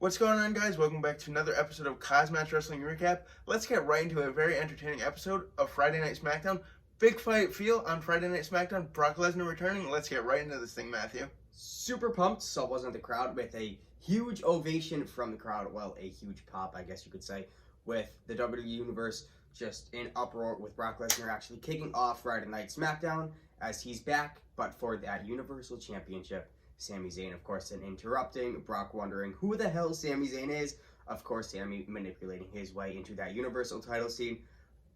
What's going on, guys? Welcome back to another episode of KozMatt Wrestling Recap. Let's get right into a very entertaining episode of Friday Night SmackDown. Big fight feel on Friday Night SmackDown. Brock Lesnar returning. Let's get right into this thing, Matthew. Super pumped, so wasn't the crowd, with a huge ovation from the crowd. Well, a huge pop, I guess you could say, with the WWE Universe just in uproar with Brock Lesnar actually kicking off Friday Night SmackDown as he's back, but for that Universal Championship. Sami Zayn, of course, then interrupting, Brock wondering who the hell Sami Zayn is. Of course, Sami manipulating his way into that Universal title scene.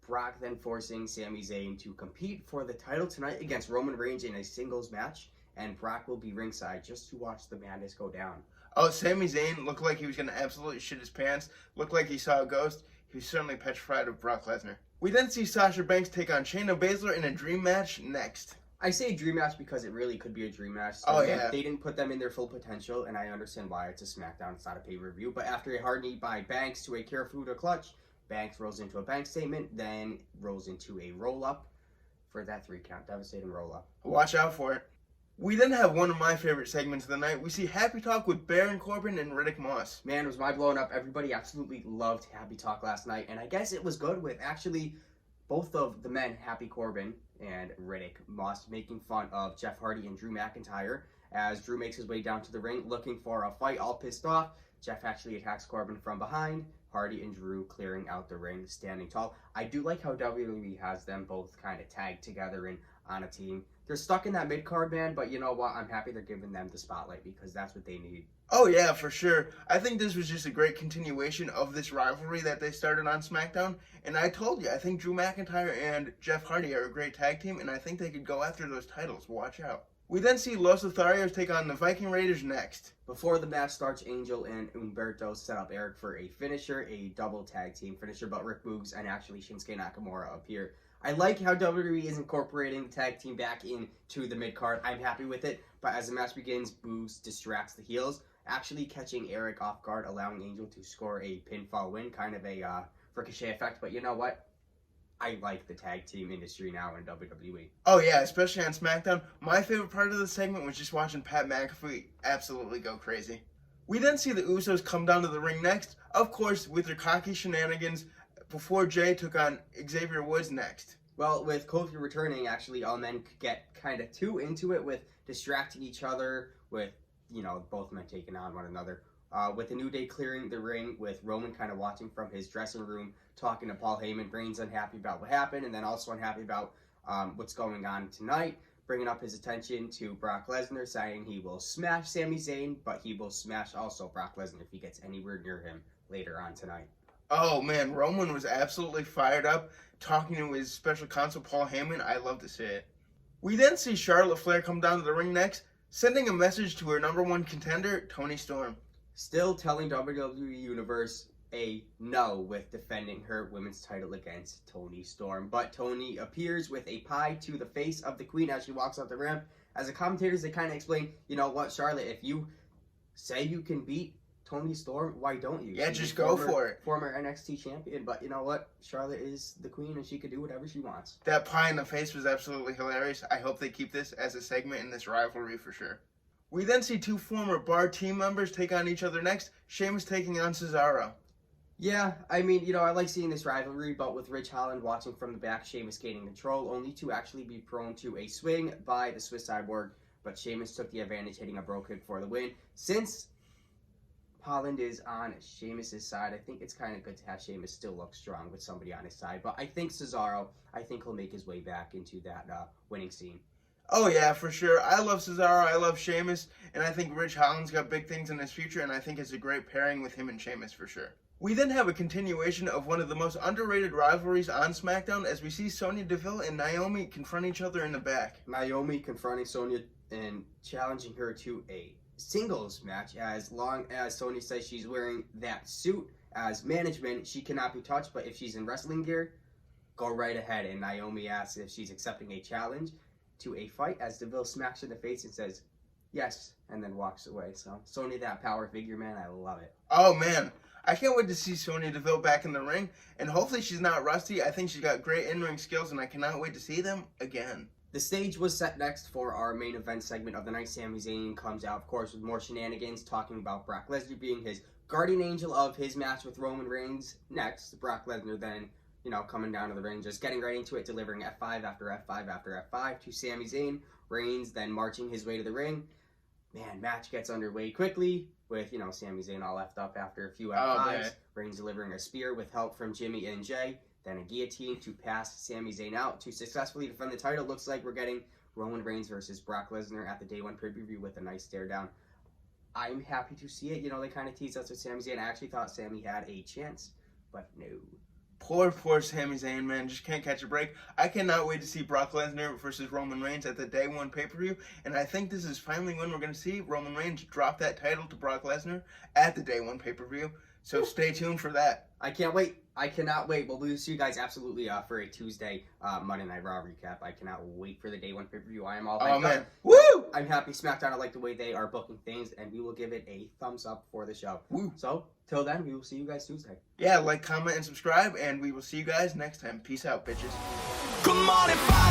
Brock then forcing Sami Zayn to compete for the title tonight against Roman Reigns in a singles match. And Brock will be ringside just to watch the madness go down. Oh, Sami Zayn looked like he was going to absolutely shit his pants. Looked like he saw a ghost. He was certainly petrified of Brock Lesnar. We then see Sasha Banks take on Shayna Baszler in a dream match next. I say dream match because it really could be a dream match. So oh, yeah. They didn't put them in their full potential, and I understand why. It's a SmackDown, it's not a pay-per-view. But after a hard knee by Banks to a Karafuda clutch, Banks rolls into a bank statement, then rolls into a roll-up for that 3-count. Devastating roll-up. Watch out for it. We then have one of my favorite segments of the night. We see Happy Talk with Baron Corbin and Riddick Moss. Man, was my blowing up. Everybody absolutely loved Happy Talk last night, and I guess it was good with actually both of the men, Happy Corbin and Riddick Moss, making fun of Jeff Hardy and Drew McIntyre as Drew makes his way down to the ring looking for a fight, all pissed off. Jeff actually attacks Corbin from behind. Hardy and Drew clearing out the ring, standing tall. I do like how WWE has them both kind of tagged together and on a team. They're stuck in that mid-card, man, but you know what? I'm happy they're giving them the spotlight because that's what they need. Oh, yeah, for sure. I think this was just a great continuation of this rivalry that they started on SmackDown. And I told you, I think Drew McIntyre and Jeff Hardy are a great tag team, and I think they could go after those titles. Watch out. We then see Los Lotharios take on the Viking Raiders next. Before the match starts, Angel and Humberto set up Eric for a finisher, a double tag team finisher, but Rick Boogs and actually Shinsuke Nakamura appear. I like how WWE is incorporating the tag team back into the mid-card. I'm happy with it, but as the match begins, Boogs distracts the heels, actually catching Eric off guard, allowing Angel to score a pinfall win, kind of a ricochet effect, but you know what? I like the tag team industry now in WWE. Oh, yeah, especially on SmackDown. My favorite part of the segment was just watching Pat McAfee absolutely go crazy. We then see the Usos come down to the ring next, of course, with their cocky shenanigans before Jay took on Xavier Woods next. Well, with Kofi returning, actually, all men could get kind of too into it with distracting each other, with, you know, both men taking on one another. With the New Day clearing the ring, with Roman kind of watching from his dressing room, talking to Paul Heyman. Reigns unhappy about what happened, and then also unhappy about what's going on tonight, bringing up his attention to Brock Lesnar, saying he will smash Sami Zayn, but he will smash also Brock Lesnar if he gets anywhere near him later on tonight. Oh, man, Roman was absolutely fired up, talking to his special counsel, Paul Heyman. I love to see it. We then see Charlotte Flair come down to the ring next, sending a message to her number one contender, Toni Storm. Still telling WWE Universe a no with defending her women's title against Toni Storm. But Toni appears with a pie to the face of the Queen as she walks up the ramp. As the commentators, they kind of explain, you know what, Charlotte, if you say you can beat Toni Storm, why don't you? Yeah, just go for it. Former NXT champion, but you know what? Charlotte is the Queen and she can do whatever she wants. That pie in the face was absolutely hilarious. I hope they keep this as a segment in this rivalry for sure. We then see two former Bar team members take on each other next. Sheamus taking on Cesaro. Yeah, I mean, you know, I like seeing this rivalry, but with Ridge Holland watching from the back, Sheamus gaining control, only to actually be prone to a swing by the Swiss Cyborg. But Sheamus took the advantage, hitting a bro kick for the win. Since Holland is on Sheamus' side, I think it's kind of good to have Sheamus still look strong with somebody on his side. But I think Cesaro, I think he'll make his way back into that winning scene. Oh, yeah, for sure. I love Cesaro, I love Sheamus, and I think Ridge Holland's got big things in his future, and I think it's a great pairing with him and Sheamus for sure. We then have a continuation of one of the most underrated rivalries on SmackDown as we see Sonya Deville and Naomi confront each other in the back. Naomi confronting Sonya and challenging her to a singles match. As long as Sonya says she's wearing that suit as management, she cannot be touched, but if she's in wrestling gear, go right ahead. And Naomi asks if she's accepting a challenge to a fight as Deville smacks her in the face and says, yes, and then walks away. So, Sonya, that power figure, man, I love it. Oh, man. I can't wait to see Sonya Deville back in the ring, and hopefully she's not rusty. I think she's got great in-ring skills, and I cannot wait to see them again. The stage was set next for our main event segment of the night. Sami Zayn comes out, of course, with more shenanigans, talking about Brock Lesnar being his guardian angel of his match with Roman Reigns next. Brock Lesnar then, coming down to the ring, just getting right into it, delivering F5 after F5 after F5 to Sami Zayn. Reigns then marching his way to the ring. Man, match gets underway quickly with, Sami Zayn all effed up after a few F5s. Reigns delivering a spear with help from Jimmy and Jay. Then a guillotine to pass Sami Zayn out to successfully defend the title. Looks like we're getting Roman Reigns versus Brock Lesnar at the Day 1 pay-per-view with a nice stare down. I'm happy to see it. They kind of teased us with Sami Zayn. I actually thought Sami had a chance, but no. Poor Sami Zayn, man. Just can't catch a break. I cannot wait to see Brock Lesnar versus Roman Reigns at the Day 1 pay-per-view. And I think this is finally when we're going to see Roman Reigns drop that title to Brock Lesnar at the Day 1 pay-per-view. So stay tuned for that. I can't wait. I cannot wait. Well, we'll see you guys absolutely for a Tuesday Monday Night Raw recap. I cannot wait for the Day 1 pay-per-view. I am all hyped up. Woo! I'm happy SmackDown. I like the way they are booking things, and we will give it a thumbs up for the show. Woo! So, till then, we will see you guys Tuesday. Yeah, like, comment, and subscribe, and we will see you guys next time. Peace out, bitches. Come on and fight.